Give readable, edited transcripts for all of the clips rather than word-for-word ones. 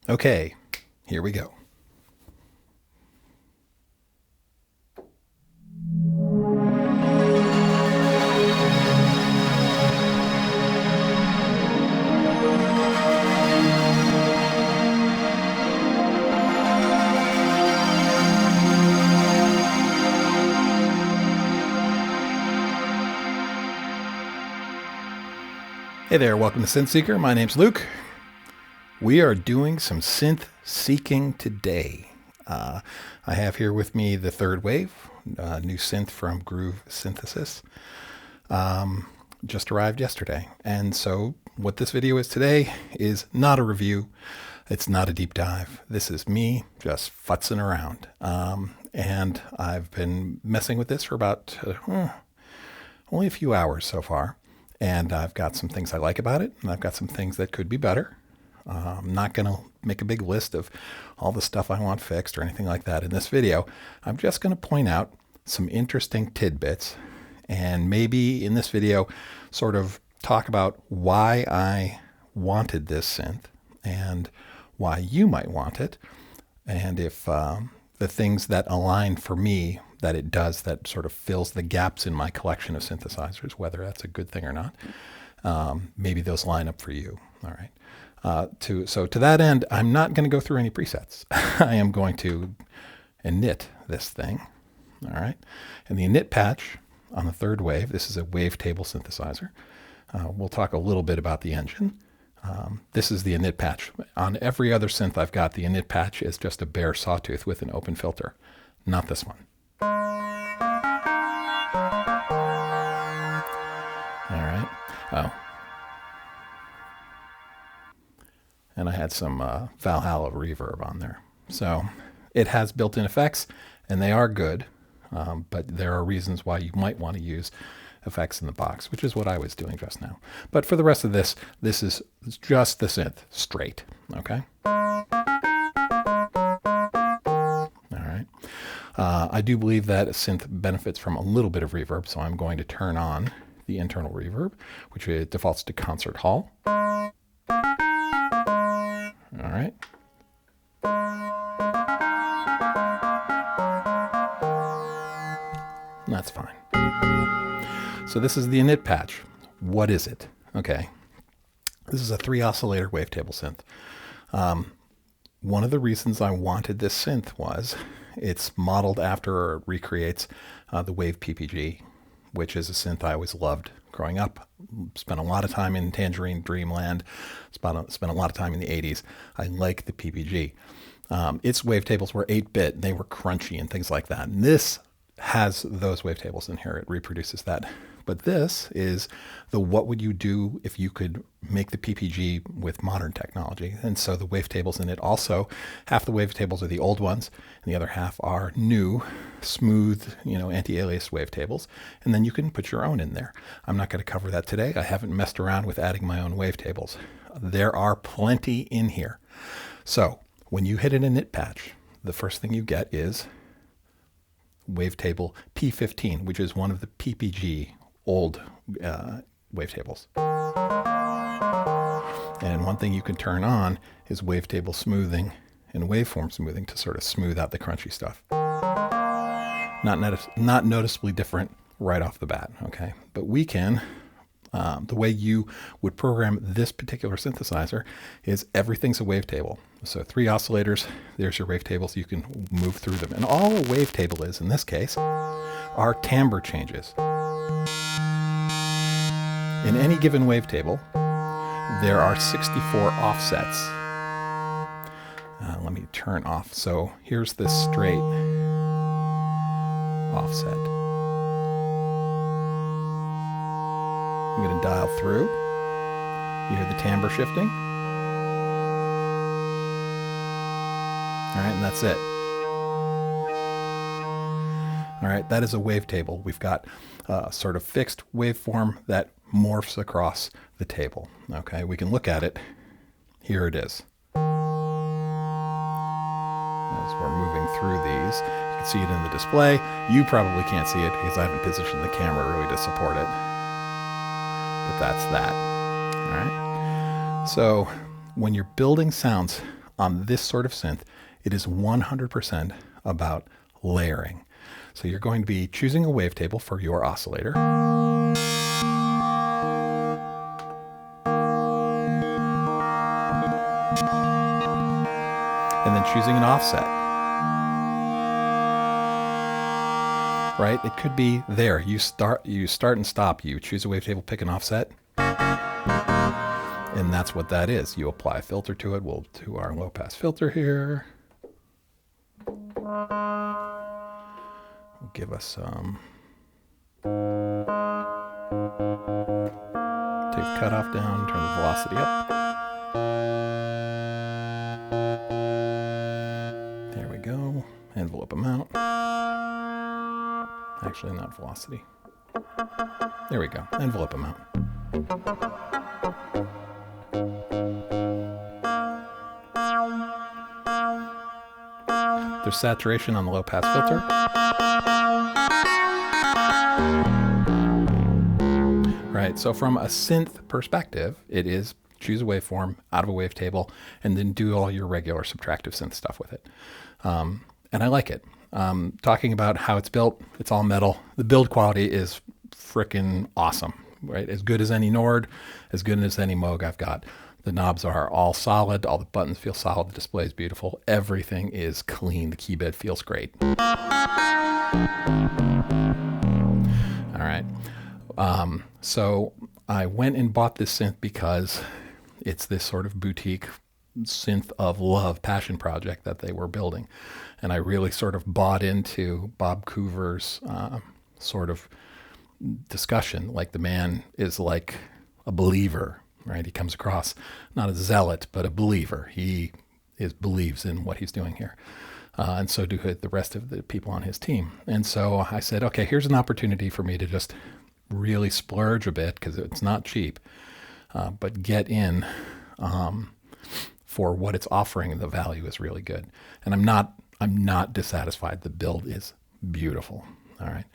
Okay, here we go. Hey there, welcome to Synth Seeker. My name's Luke. We are doing some synth seeking today. I have here with me the Third Wave, new synth from Groove Synthesis. Just arrived yesterday. And so what this video is today is not a review. It's not a deep dive. This is me just futzing around. And I've been messing with this for about only a few hours so far. And I've got some things I like about it, and I've got some things that could be better. I'm not going to make a big list of all the stuff I want fixed or anything like that in this video. I'm just going to point out some interesting tidbits, and maybe in this video sort of talk about why I wanted this synth and why you might want it, and if the things that align for me that it does that sort of fills the gaps in my collection of synthesizers, whether that's a good thing or not. Maybe those line up for you. All right. So to that end, I'm not going to go through any presets. I am going to init this thing. All right. And the init patch on the Third Wave, this is a Wavetable synthesizer. We'll talk a little bit about the engine. This is the init patch. On every other synth I've got, the init patch is just a bare sawtooth with an open filter. Not this one. All right. Oh. And I had some Valhalla reverb on there. So it has built-in effects, and they are good, but there are reasons why you might want to use effects in the box, which is what I was doing just now. But for the rest of this, this is just the synth straight, okay? I do believe that a synth benefits from a little bit of reverb, so I'm going to turn on the internal reverb, which defaults to concert hall. All right. That's fine. So this is the init patch. What is it? Okay. This is a 3-oscillator wavetable synth. One of the reasons I wanted this synth was it's modeled after or recreates the Wave PPG, which is a synth I always loved growing up. Spent a lot of time in Tangerine Dreamland. Spent a lot of time in the 80s. I like the PPG. Its wavetables were 8-bit. They were crunchy and things like that. And this has those wavetables in here. It reproduces that. But this is the what would you do if you could make the PPG with modern technology. And so the wavetables in it also, half the wavetables are the old ones, and the other half are new, smooth, anti-alias wavetables. And then you can put your own in there. I'm not going to cover that today. I haven't messed around with adding my own wavetables. There are plenty in here. So when you hit an init patch, the first thing you get is wavetable P15, which is one of the PPG old wavetables. And one thing you can turn on is wavetable smoothing and waveform smoothing to sort of smooth out the crunchy stuff. Not noticeably different right off the bat, okay? But we can, the way you would program this particular synthesizer is everything's a wavetable. So 3 oscillators, there's your wavetables, you can move through them. And all a wavetable is, in this case, are timbre changes. In any given wavetable, there are 64 offsets. Let me turn off. So here's the straight offset. I'm going to dial through. You hear the timbre shifting. All right, and that's it. All right, that is a wavetable. We've got a sort of fixed waveform that morphs across the table. Okay, we can look at it. Here it is. As we're moving through these, you can see it in the display. You probably can't see it because I haven't positioned the camera really to support it. But that's that. All right. So when you're building sounds on this sort of synth, it is 100% about layering. So you're going to be choosing a wavetable for your oscillator. And then choosing an offset. Right? It could be there. You start and stop. You choose a wavetable, pick an offset. And that's what that is. You apply a filter to it. We'll do our low pass filter here. We'll give us some. Take the cutoff down, turn the velocity up. There we go. Envelope amount. Actually, not velocity. There we go. Envelope amount. There's saturation on the low pass filter. Right, so from a synth perspective, it is choose a waveform out of a wavetable and then do all your regular subtractive synth stuff with it. And I like it. Talking about how it's built, it's all metal. The build quality is frickin' awesome, right? As good as any Nord, as good as any Moog I've got. The knobs are all solid. All the buttons feel solid. The display is beautiful. Everything is clean. The keybed feels great. All right. So I went and bought this synth because it's this sort of boutique synth of love passion project that they were building. And I really sort of bought into Bob Coover's sort of discussion. Like the man is like a believer. Right, he comes across not a zealot, but a believer. He believes in what he's doing here. And so do the rest of the people on his team. And so I said, okay, here's an opportunity for me to just really splurge a bit, because it's not cheap, but get in for what it's offering. The value is really good. And I'm not dissatisfied. The build is beautiful. All right.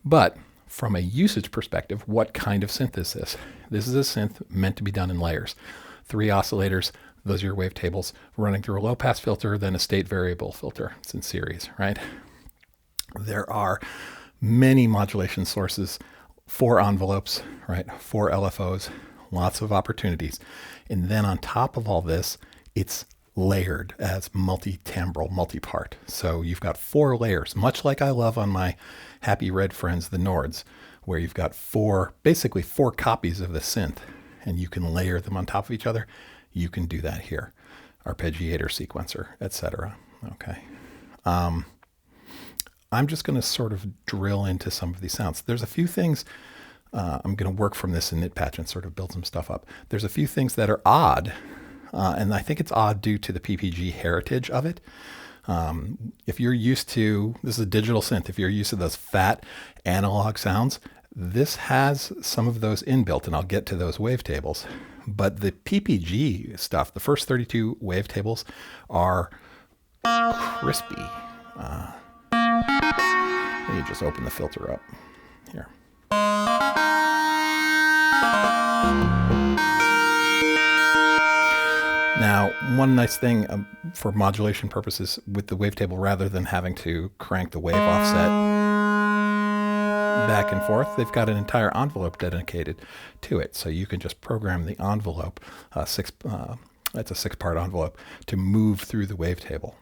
But from a usage perspective, what kind of synth is this? This is a synth meant to be done in layers. 3 oscillators, those are your wavetables, running through a low pass filter, then a state variable filter. It's in series, right? There are many modulation sources, 4 envelopes, right? 4 LFOs, lots of opportunities. And then on top of all this, it's layered as multi-timbral, multi-part. So you've got 4 layers, much like I love on my Happy Red Friends, the Nords, where you've got basically 4 copies of the synth, and you can layer them on top of each other. You can do that here. Arpeggiator, sequencer, etc. Okay. I'm just going to sort of drill into some of these sounds. There's a few things, I'm going to work from this in Nitpatch and sort of build some stuff up. There's a few things that are odd, and I think it's odd due to the PPG heritage of it. If you're used to, this is a digital synth, if you're used to those fat analog sounds, this has some of those inbuilt, and I'll get to those wavetables. But the PPG stuff, the first 32 wavetables are crispy. Let me just open the filter up here. Now, one nice thing for modulation purposes with the wavetable, rather than having to crank the wave offset back and forth, they've got an entire envelope dedicated to it. So you can just program the envelope, that's a 6-part envelope, to move through the wavetable.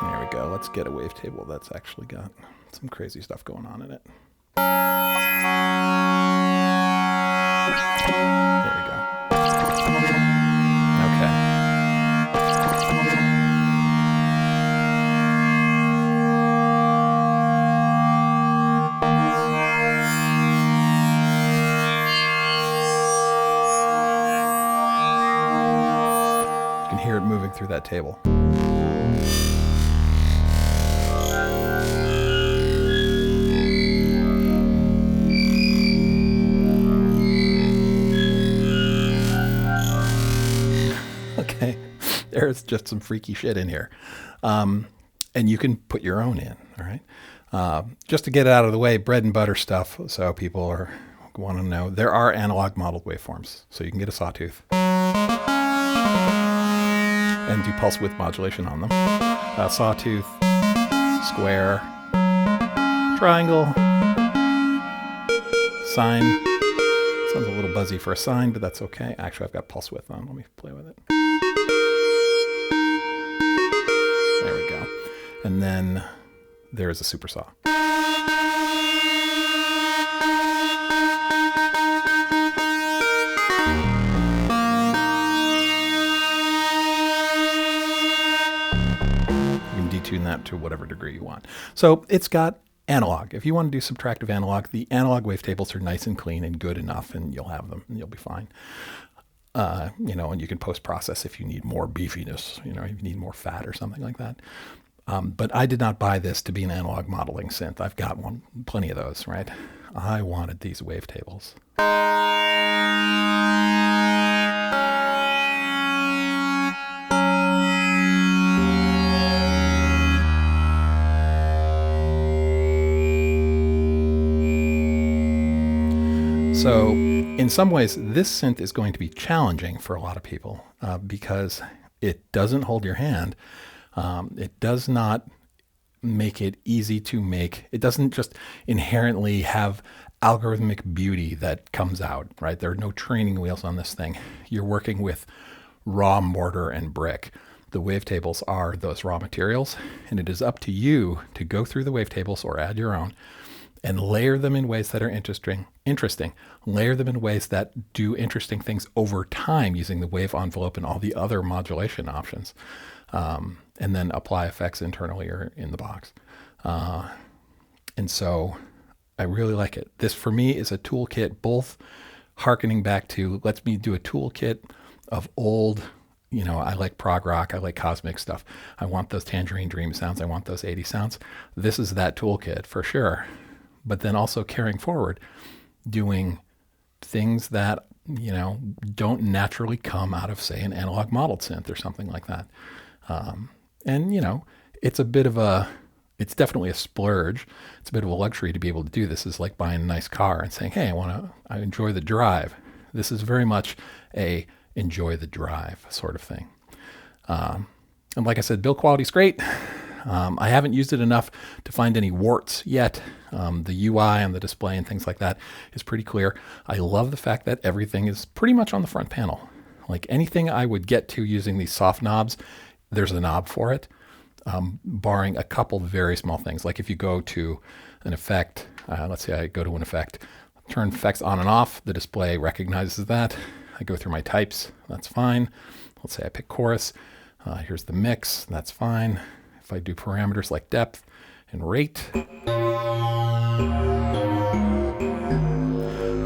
There we go. Let's get a wavetable that's actually got some crazy stuff going on in it. There we go. Okay. You can hear it moving through that table. Okay, there's just some freaky shit in here. And you can put your own in, all right? Just to get it out of the way, bread and butter stuff, so people are want to know, there are analog modeled waveforms. So you can get a sawtooth and do pulse width modulation on them. Sawtooth, square, triangle, sine. Sounds a little buzzy for a sine, but that's okay. Actually, I've got pulse width on. Let me play with it. There we go. And then there's a super saw. Detune that to whatever degree you want. So it's got analog. If you want to do subtractive analog, the analog wavetables are nice and clean and good enough, and you'll have them and you'll be fine. And you can post-process if you need more beefiness, if you need more fat or something like that. But I did not buy this to be an analog modeling synth. I've got plenty of those, right? I wanted these wavetables. So in some ways, this synth is going to be challenging for a lot of people because it doesn't hold your hand. It does not make it easy to make. It doesn't just inherently have algorithmic beauty that comes out, right? There are no training wheels on this thing. You're working with raw mortar and brick. The wavetables are those raw materials, and it is up to you to go through the wavetables or add your own and layer them in ways that are interesting, layer them in ways that do interesting things over time using the wave envelope and all the other modulation options, and then apply effects internally or in the box. And so I really like it. This for me is a toolkit, both hearkening back to, let me do a toolkit of old, I like prog rock, I like cosmic stuff. I want those Tangerine Dream sounds, I want those 80s sounds. This is that toolkit for sure. But then also carrying forward, doing things that, don't naturally come out of, say, an analog modeled synth or something like that. It's it's definitely a splurge. It's a bit of a luxury to be able to do this. It's like buying a nice car and saying, hey, I enjoy the drive. This is very much a enjoy the drive sort of thing. And like I said, build quality is great. I haven't used it enough to find any warts yet. The UI on the display and things like that is pretty clear. I love the fact that everything is pretty much on the front panel. Like anything I would get to using these soft knobs, there's a knob for it, barring a couple very small things. Like if you go to an effect, let's say I go to an effect, turn effects on and off, the display recognizes that. I go through my types, that's fine. Let's say I pick chorus, here's the mix, that's fine. If I do parameters like depth and rate,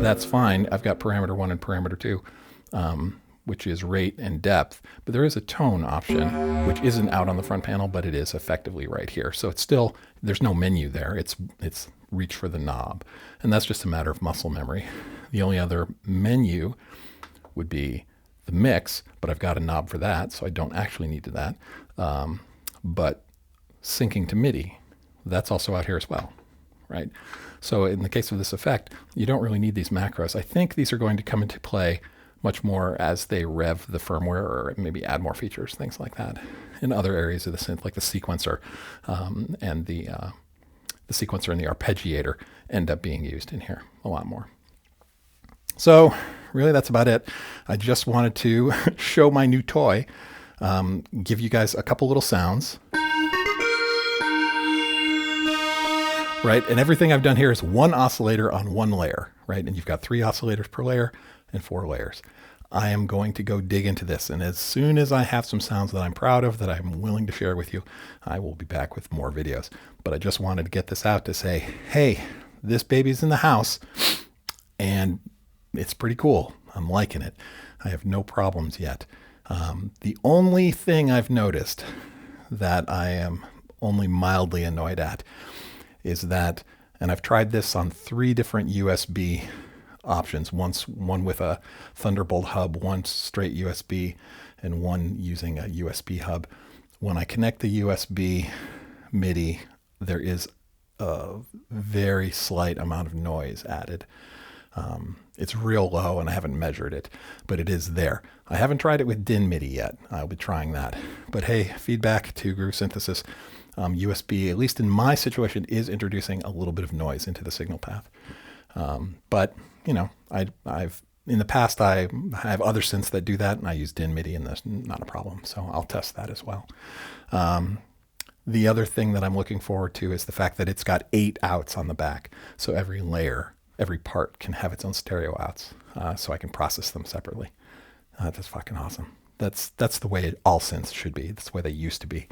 that's fine. I've got parameter 1 and parameter 2, which is rate and depth. But there is a tone option, which isn't out on the front panel, but it is effectively right here. So it's still, there's no menu there. It's reach for the knob. And that's just a matter of muscle memory. The only other menu would be the mix, but I've got a knob for that, so I don't actually need that. But syncing to MIDI, that's also out here as well, right? So in the case of this effect, you don't really need these macros. I think these are going to come into play much more as they rev the firmware or maybe add more features, things like that, in other areas of the synth, like the sequencer and the sequencer and the arpeggiator end up being used in here a lot more. So really that's about it. I just wanted to show my new toy, give you guys a couple little sounds. Right, and everything I've done here is one oscillator on one layer, right? And you've got 3 oscillators per layer and 4 layers. I am going to go dig into this, and as soon as I have some sounds that I'm proud of, that I'm willing to share with you, I will be back with more videos. But I just wanted to get this out to say, hey, this baby's in the house, and it's pretty cool. I'm liking it. I have no problems yet. The only thing I've noticed that I am only mildly annoyed at is that, and I've tried this on 3 different USB options, one with a Thunderbolt hub, one straight USB, and one using a USB hub. When I connect the USB MIDI, there is a very slight amount of noise added. It's real low and I haven't measured it, but it is there. I haven't tried it with DIN MIDI yet. I'll be trying that. But hey, feedback to Groove Synthesis. USB, at least in my situation, is introducing a little bit of noise into the signal path. But, you know, I've in the past, I have other synths that do that, and I use DIN MIDI, and that's not a problem. So I'll test that as well. The other thing that I'm looking forward to is the fact that it's got 8 outs on the back. So every layer, every part can have its own stereo outs, so I can process them separately. That's fucking awesome. That's the way all synths should be. That's the way they used to be.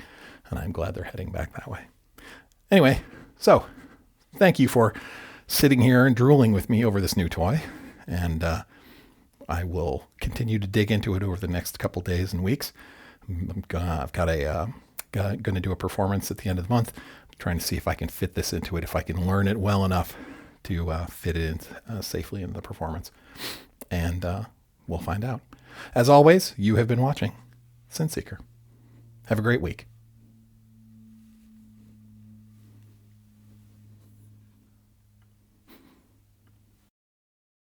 And I'm glad they're heading back that way. Anyway, so thank you for sitting here and drooling with me over this new toy. And I will continue to dig into it over the next couple days and weeks. I've got going to do a performance at the end of the month. I'm trying to see if I can fit this into it, if I can learn it well enough to fit it in, safely into the performance. And we'll find out. As always, you have been watching Synth Seeker. Have a great week.